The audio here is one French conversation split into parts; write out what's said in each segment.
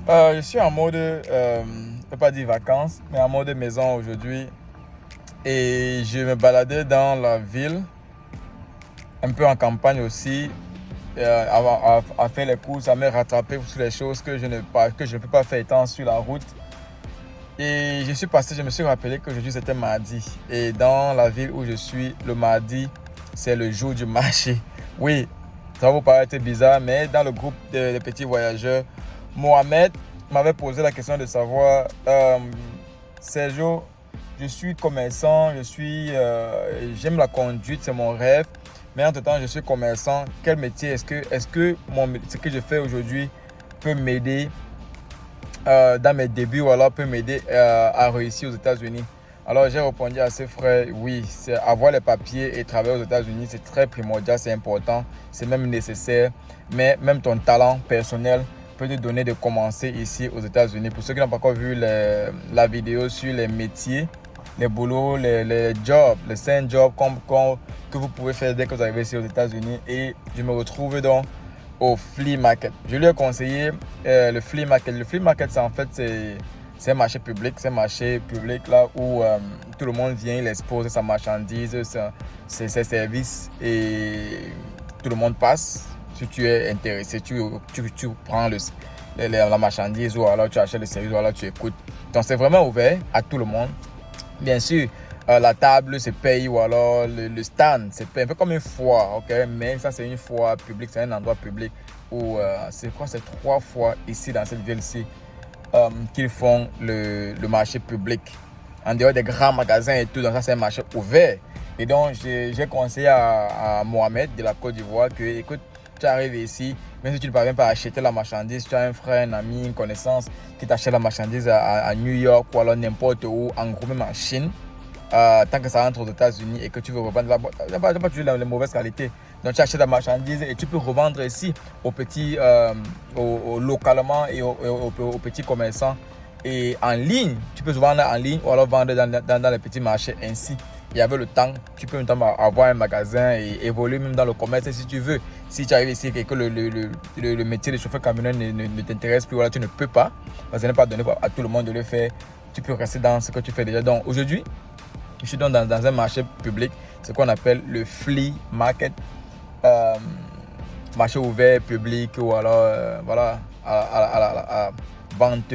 Je suis en mode, je ne peux pas dire vacances, mais en mode maison aujourd'hui. Et je me baladais dans la ville, un peu en campagne aussi, à faire les courses, à me rattraper sur les choses que je ne peux pas faire étant sur la route. Et je me suis rappelé qu'aujourd'hui c'était mardi. Et dans la ville où je suis, le mardi, c'est le jour du marché. Oui, ça va vous paraître bizarre, mais dans le groupe des petits voyageurs, Mohamed m'avait posé la question de savoir, Sergio, je suis commerçant, j'aime la conduite, c'est mon rêve, mais entre-temps, je suis commerçant. Quel métier est-ce que ce que je fais aujourd'hui peut m'aider dans mes débuts ou alors peut m'aider à réussir aux États-Unis? Alors j'ai répondu à ses frères, oui, c'est avoir les papiers et travailler aux États-Unis, c'est très primordial, c'est important, c'est même nécessaire. Mais même ton talent personnel peut te donner de commencer ici aux États-Unis. Pour ceux qui n'ont pas encore vu la vidéo sur les métiers, les boulots, les jobs, les 5 jobs que vous pouvez faire dès que vous arrivez ici aux États-Unis. Et je me retrouve donc au flea market. Je lui ai conseillé le flea market. Le flea market, c'est un marché public. C'est un marché public là où tout le monde vient, il expose sa marchandise, ses services et tout le monde passe. Si tu es intéressé, tu prends la marchandise ou alors tu achètes le service ou alors tu écoutes. Donc c'est vraiment ouvert à tout le monde. Bien sûr, la table se paye ou alors le stand se paye un peu comme une foire, ok? Mais ça c'est une foire publique, c'est un endroit public où c'est 3 fois ici dans cette ville-ci qu'ils font le marché public. En dehors des grands magasins et tout, donc ça c'est un marché ouvert. Et donc j'ai conseillé à Mohamed de la Côte d'Ivoire que, écoute, tu arrives ici, même si tu ne parviens pas à acheter la marchandise, tu as un frère, un ami, une connaissance qui t'achète la marchandise à New York ou alors n'importe où, en gros même en Chine, tant que ça rentre aux États-Unis et que tu veux revendre là-bas, tu n'as pas toujours les mauvaises qualités. Donc tu achètes la marchandise et tu peux revendre ici aux petits, localement et aux petits commerçants. Et en ligne, tu peux vendre en ligne ou alors vendre dans les petits marchés ainsi. Il y avait le temps, tu peux notamment avoir un magasin et évoluer même dans le commerce si tu veux. Si tu arrives ici et que le métier de chauffeur camionneur ne t'intéresse plus, voilà, tu ne peux pas, parce que ce n'est pas donné à tout le monde de le faire. Tu peux rester dans ce que tu fais déjà. Donc aujourd'hui, je suis donc dans un marché public, ce qu'on appelle le flea market, marché ouvert public ou alors voilà, à vente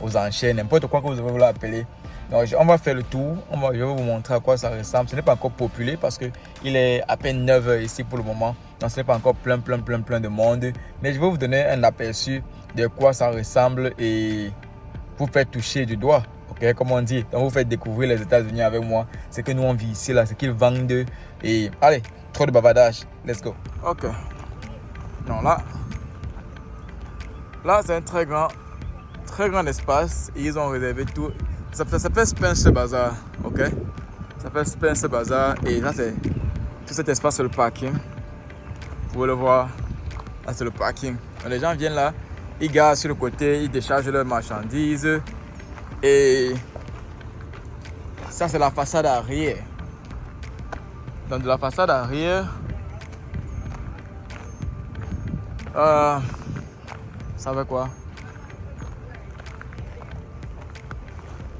aux enchères, n'importe quoi que vous voulez l'appeler. Donc on va faire le tour, je vais vous montrer à quoi ça ressemble. Ce n'est pas encore populé parce qu'il est à peine 9h ici pour le moment. Donc ce n'est pas encore plein de monde. Mais je vais vous donner un aperçu de quoi ça ressemble et vous faire toucher du doigt. Ok, comme on dit. Donc vous faites découvrir les États-Unis avec moi. Ce que nous on vit ici, là, ce qu'ils vendent. Et allez, trop de bavardage. Let's go. Ok. Non, là c'est un très grand espace. Et ils ont réservé tout. Ça s'appelle Spencer Bazaar, ok? Ça s'appelle Spencer Bazaar et là c'est tout cet espace sur le parking. Vous pouvez le voir, là c'est le parking. Donc, les gens viennent là, ils garent sur le côté, ils déchargent leurs marchandises et ça c'est la façade arrière. Donc de la façade arrière, ça va quoi?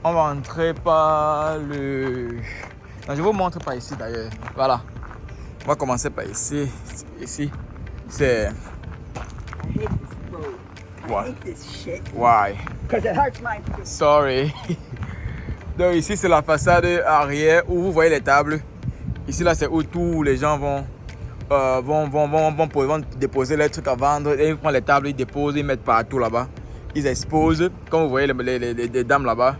On va entrer par le... Non, je vous montre par ici d'ailleurs. Voilà. On va commencer par ici. Ici, c'est... I hate this road. I What? hate this shit. Why? Because it hurts my... Sorry. Donc ici, c'est la façade arrière où vous voyez les tables. Ici, là, c'est où tous les gens vont déposer les trucs à vendre. Et ils prennent les tables, ils déposent, ils mettent partout là-bas. Ils exposent. Comme vous voyez les dames là-bas.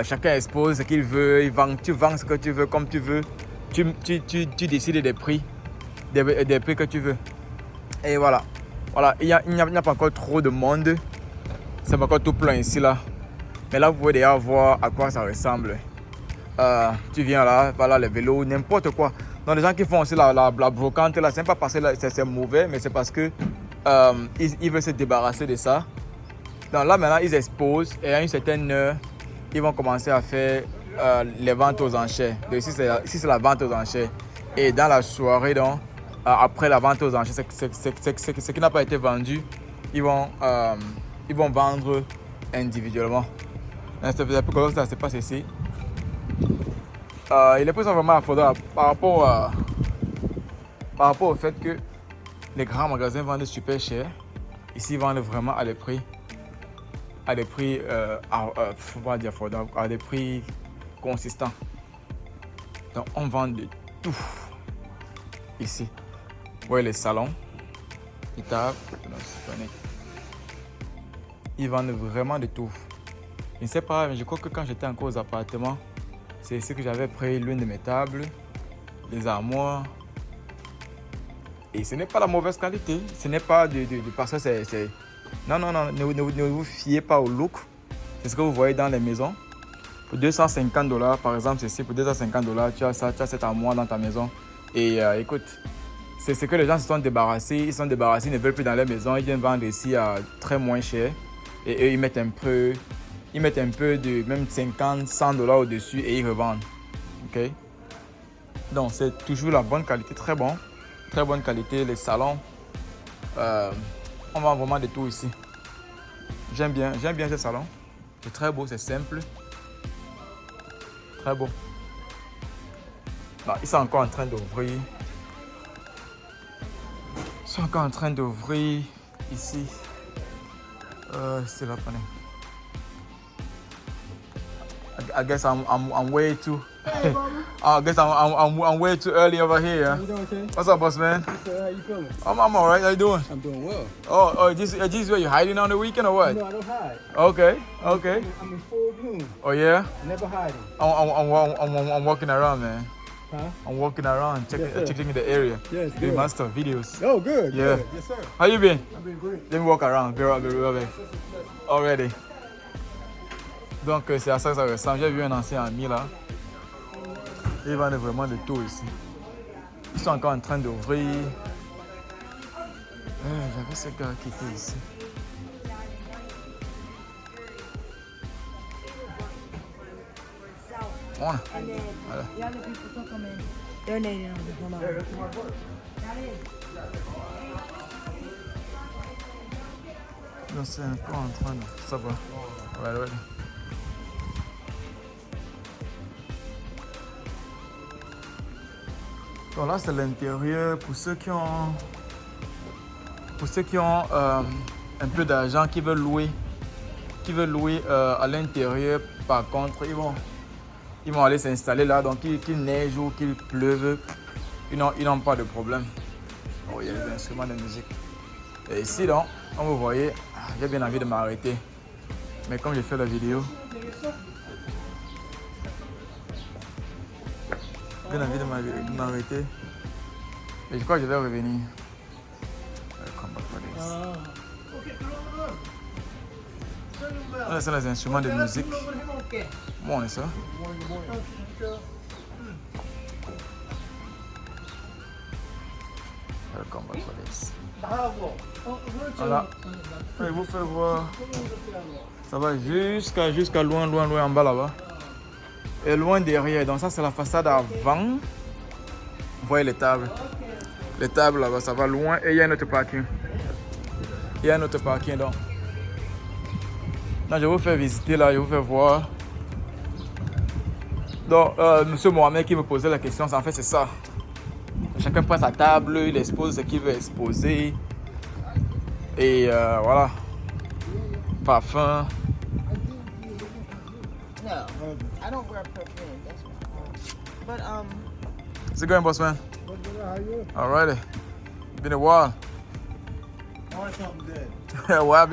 Chacun expose ce qu'il veut, tu vends ce que tu veux comme tu veux, tu décides des prix, des prix que tu veux. Et voilà, il n'y a pas encore trop de monde, c'est pas encore tout plein ici là. Mais là vous pouvez déjà voir à quoi ça ressemble. Tu viens là, voilà les vélos, n'importe quoi. Donc les gens qui font aussi la brocante là, c'est pas parce que c'est mauvais, mais c'est parce que ils veulent se débarrasser de ça. Donc là maintenant ils exposent et à une certaine heure, ils vont commencer à faire les ventes aux enchères. Donc ici c'est la vente aux enchères. Et dans la soirée, donc, après la vente aux enchères, ce qui n'a pas été vendu, ils vont ils vont vendre individuellement. C'est un peu comme ça se passe ici. Et les prix sont vraiment affordables par rapport au fait que les grands magasins vendent super cher. Ici, ils vendent vraiment à des prix faut pas dire affordables, à des prix consistants. Donc, on vend de tout ici. Vous voyez les salons, les tables, ils vendent vraiment de tout. Je ne sais pas, mais je crois que quand j'étais encore aux appartements, c'est ici que j'avais pris l'une de mes tables, les armoires. Et ce n'est pas la mauvaise qualité. Ce n'est pas parce que c'est... Non, ne vous fiez pas au look. C'est ce que vous voyez dans les maisons. Pour $250, par exemple, c'est ici, pour $250, tu as cette armoire dans ta maison. Et écoute, c'est ce que les gens se sont débarrassés. Ils sont débarrassés, ils ne veulent plus dans leur maison. Ils viennent vendre ici à très moins cher. Et eux, ils mettent un peu de même 50, $100 au-dessus et ils revendent. Ok? Donc, c'est toujours la bonne qualité, très bon. Très bonne qualité, les salons. On vend vraiment de tout ici. J'aime bien ce salon. C'est très beau, c'est simple. Très beau. Là, ils sont encore en train d'ouvrir. Ils sont encore en train d'ouvrir ici. C'est là, prenez. I guess I'm way too. Hey, Bobby. I guess I'm way too early over here. How you doing, okay? What's up, boss man? So how you feeling? I'm alright. How you doing? I'm doing well. Oh, this is where you hiding on the weekend or what? No, I don't hide. Okay. I'm in full bloom. Oh yeah. Never hiding. I'm walking around, man. Huh? I'm walking around, Yes, sir. checking the area. Yes, Doing good. my stuff, videos. Oh, good. Yeah. Good. Yes, sir. How you been? I've been great. Let me walk around. Be right back. Already. Donc c'est à ça que ça ressemble. J'ai vu un ancien ami là. Ils vendent vraiment de tout ici. Ils sont encore en train d'ouvrir. J'avais ce gars qui était ici. Voilà. And then the other people can come in, donating on the come out. Donc c'est un peu en train de... Ça va. Ouais. Donc là c'est l'intérieur pour ceux qui ont un peu d'argent, qui veulent louer à l'intérieur. Par contre ils vont aller s'installer là, donc qu'il neige ou qu'il pleuve, ils n'ont pas de problème. Oh, il y a des instruments de musique. Et ici donc, comme vous voyez, j'ai bien envie de m'arrêter, mais comme j'ai fait la vidéo, j'ai bien envie de m'arrêter, et je crois que je vais revenir. Là, c'est les instruments de musique. Bon, on est ça. Welcome back for this. Voilà. Je vais vous faire voir. Ça va jusqu'à loin en bas là-bas. Et loin derrière. Donc ça c'est la façade avant. Vous voyez les tables. Les tables là-bas, ça va loin. Et il y a un autre parking. Donc. Non, je vais vous faire visiter là, je vais vous faire voir. Donc, monsieur Mohamed qui me posait la question, en fait c'est ça. Chacun prend sa table, il expose ce qu'il veut exposer. Et voilà. Parfum. No, I don't wear perfume. That's my But How's it going, boss man? How you? Alrighty. Been a while. Or something dead. Well,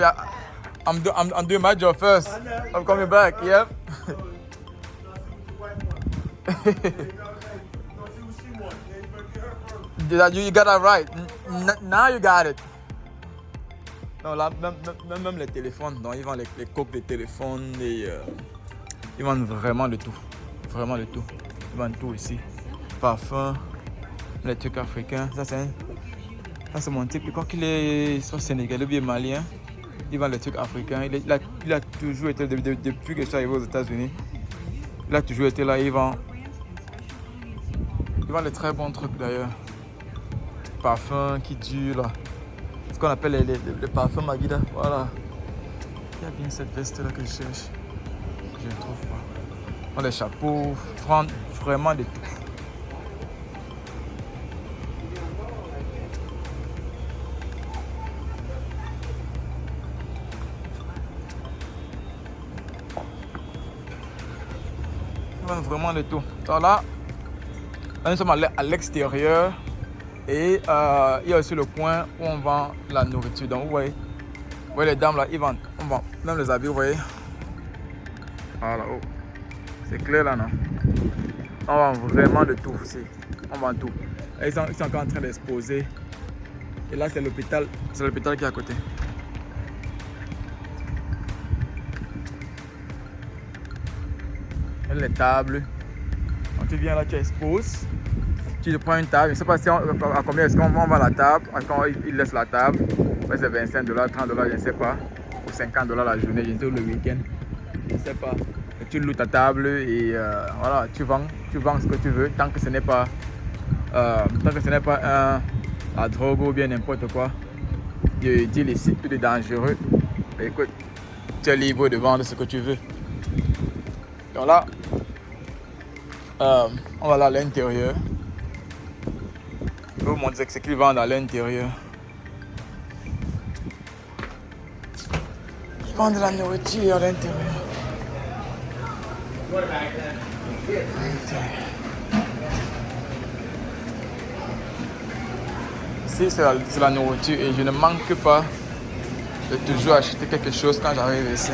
I'm doing my job first. I'm coming back. Yep. You got that right. Now you got it. Non, là, même les téléphones, donc ils vendent les coques de téléphone et ils vendent vraiment de tout. Vraiment de tout. Ils vendent tout ici. Parfum, les trucs africains. Ça c'est mon type. Je crois qu'il est soit sénégalais ou bien malien. Il vend les trucs africains. Il a toujours été, depuis que je suis arrivé aux États-Unis, il a toujours été là. Il vend les très bons trucs d'ailleurs. Parfums qui durent là. Ce qu'on appelle les parfums Magida. Voilà. Il y a bien cette veste là que je cherche. Je ne trouve pas. Oh, les chapeaux, vraiment de tout. Vraiment de tout. Alors là nous sommes à l'extérieur et il y a aussi le coin où on vend la nourriture. Donc vous voyez les dames là, ils vendent. On vend même les habits, vous voyez. Voilà, oh. C'est clair là, non? On vend vraiment de tout ici. On vend tout. Et ils sont encore en train d'exposer. Et là c'est l'hôpital qui est à côté. Les tables. Quand tu viens là, tu exposes. Tu te prends une table. Je ne sais pas si à combien est-ce qu'on vend la table. Quand ils laissent la table, ouais, c'est 25 $, 30 $, je ne sais pas. Ou 50 $ la journée, je ne sais pas, le week-end. Je ne sais pas. Et tu loues ta table et voilà, tu vends ce que tu veux. Tant que ce n'est pas, la drogue ou bien n'importe quoi d'illicite ou de dangereux. Mais écoute, tu es libre de vendre ce que tu veux. Donc là, on va là à l'intérieur. Je vais vous montrer ce qu'ils vendent à l'intérieur. Ils vendent de la nourriture à l'intérieur. Ici, c'est la nourriture et je ne manque pas de toujours acheter quelque chose quand j'arrive ici.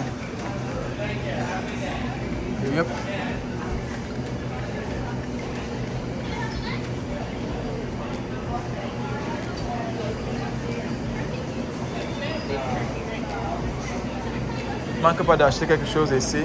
Yep. Je ne manque pas d'acheter quelque chose ici.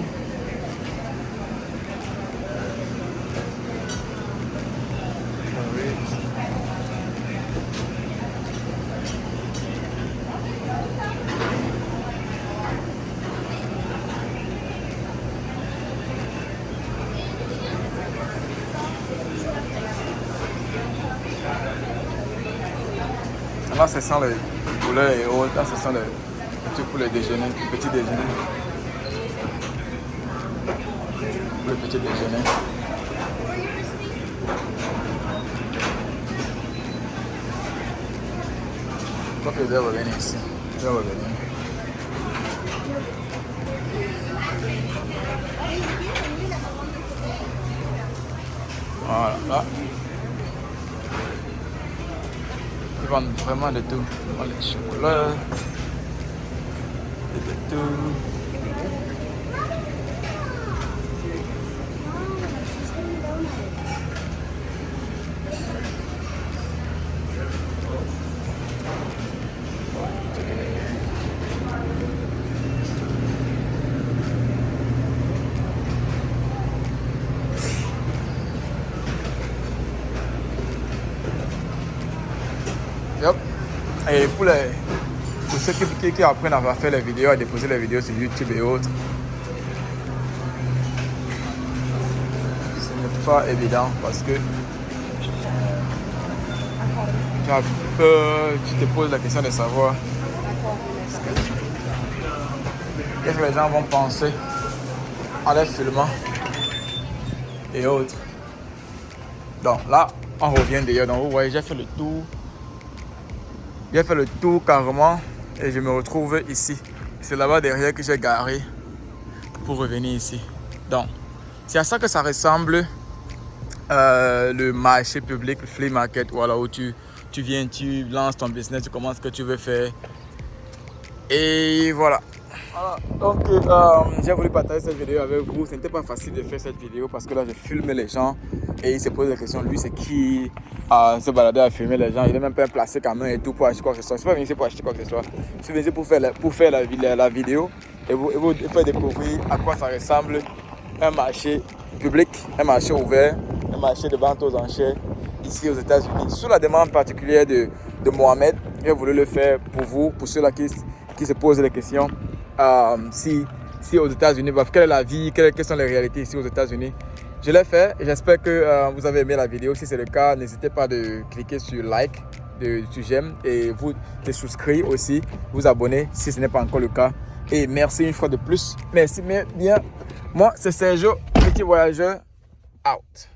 Là, ce sont les poulets et autres. Là, ce sont les petits pour le déjeuner, le petit déjeuner. Le petit déjeuner. Je crois que je vais revenir ici. Je vais revenir. Voilà, là. Ils vendent vraiment de tout. Les chocolats, de tout. Yep. Et pour ceux qui apprennent à faire les vidéos, à déposer les vidéos sur YouTube et autres, ce n'est pas évident parce que tu as peur, tu te poses la question de savoir qu'est-ce que les gens vont penser en les filmant et autres. Donc là, on revient d'ailleurs. Donc vous voyez, j'ai fait le tour. J'ai fait le tour carrément et je me retrouve ici. C'est là-bas derrière que j'ai garé pour revenir ici. Donc, c'est à ça que ça ressemble le marché public, le flea market, voilà, où tu viens, tu lances ton business, tu commences ce que tu veux faire. Et voilà. Donc, j'ai voulu partager cette vidéo avec vous. Ce n'était pas facile de faire cette vidéo parce que là, je filme les gens et il se pose la question, lui, c'est qui se balader à filmer les gens. Il n'est même pas placé quand même et tout pour acheter quoi que ce soit. Je ne suis pas venu ici pour acheter quoi que ce soit. Je suis venu ici pour faire la vidéo et vous faire découvrir à quoi ça ressemble un marché public, un marché ouvert, un marché de vente aux enchères ici aux États-Unis. Sous la demande particulière de Mohamed, j'ai voulu le faire pour vous, pour ceux-là qui se posent les questions. Si aux États-Unis, quelle est la vie, quelles sont les réalités ici aux États-Unis. Je l'ai fait et j'espère que vous avez aimé la vidéo. Si c'est le cas, n'hésitez pas de cliquer sur like, sur j'aime et vous de souscrire aussi, vous abonner si ce n'est pas encore le cas. Et merci une fois de plus. Merci bien. Moi, c'est Sergio, petit voyageur, out.